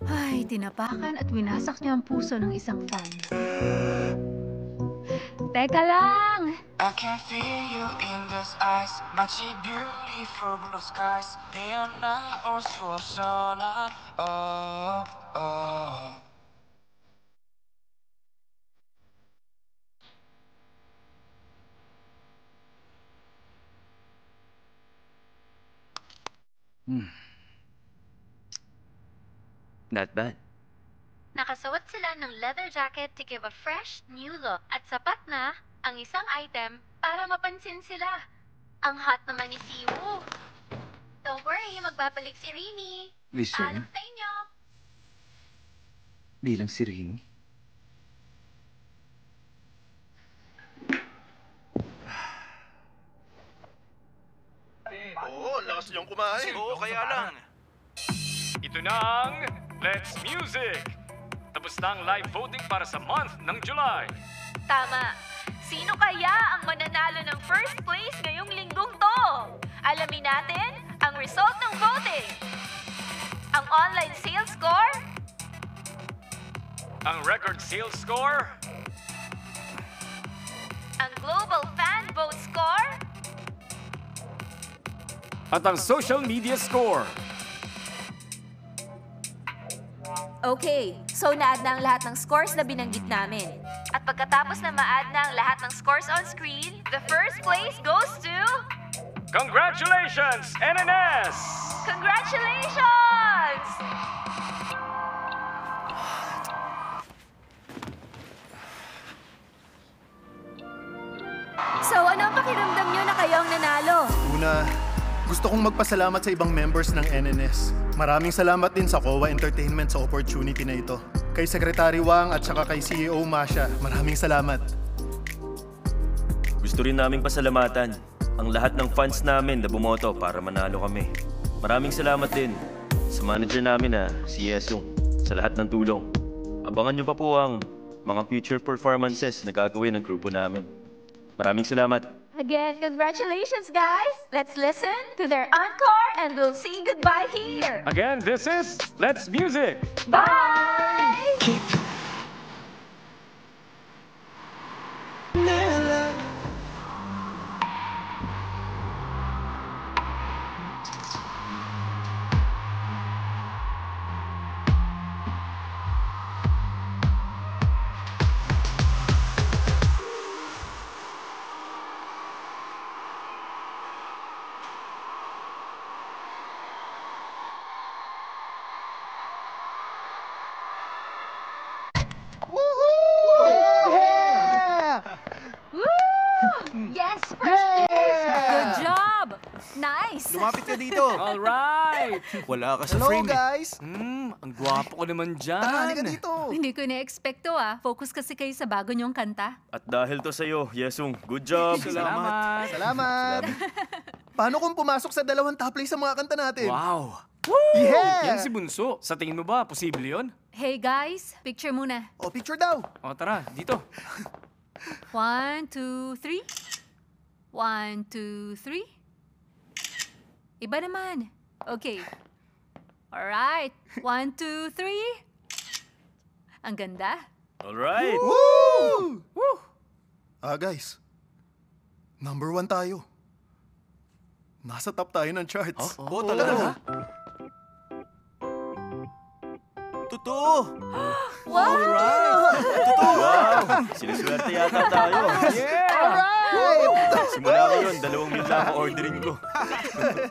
Ay, tinapakan at winasak niya ang puso ng isang fan. Teka lang! I can feel you in those eyes 마치 beautiful blue skies 태어나올 수 없어 난 oh, oh. Not bad. Nakasuot sila ng leather jacket to give a fresh, new look. At sapat na ang isang item para mapansin sila. Ang hot naman ni Siwoo. Don't worry, magbabalik si Rini. Listen, Alam sa inyo. bilang si Rini. Oo, lakas niyong kumain. Oo, kaya lang. Ito na ang Let's Music! Tapos na ang live voting para sa month ng July. Tama. Sino kaya ang mananalo ng first place ngayong linggong to? Alamin natin ang result ng voting. Ang online sales score, Ang record sales score, ang global fan vote score, at ang social media score. Okay, so na-add na ang lahat ng scores na binanggit namin. At pagkatapos na ma-add na ang lahat ng scores on screen, the first place goes to... Congratulations, NNS! Congratulations! So, ano ang pakiramdam nyo na kayo ang nanalo? Una, gusto kong magpasalamat sa ibang members ng NNS. Maraming salamat din sa COA Entertainment sa opportunity na ito. Kay Secretary Wang at saka kay CEO Masha, maraming salamat. Gusto rin naming pasalamatan ang lahat ng fans namin na bumoto para manalo kami. Maraming salamat din sa manager namin na si Yesung sa lahat ng tulong. Abangan nyo pa po ang mga future performances na gagawin ng grupo namin. Maraming salamat. Again, congratulations, guys! Let's listen to their encore and we'll say goodbye here. Again, this is Let's Music! Bye! Yes, first place! Good job! Nice! Lumapit ka dito. Alright! Wala ka sa Hello frame. guys! Ang gwapo ko naman dyan. Tara, halika dito! Hindi ko na-expect to Focus kasi kayo sa bago niyong kanta. At dahil to sa'yo, Yesung, good job! Salamat. Salamat! Paano kung pumasok sa dalawang top place sa mga kanta natin? Wow! Yeah! Yan si Bunso. Sa tingin mo ba, posible yon? Hey guys, picture muna. O, picture daw! O tara, dito. 1, 2, 3. 1, 2, 3. Iba naman. Okay. Alright. 1, 2, 3. Ang ganda. Alright! Woo! Guys. Number 1 tayo. Nasa top tayo ng charts. Oo, talaga? Totoo! Wow! Sinuswerte yata tayo. Alright! Simula ngayon, 2 meal lang ang ordering ko.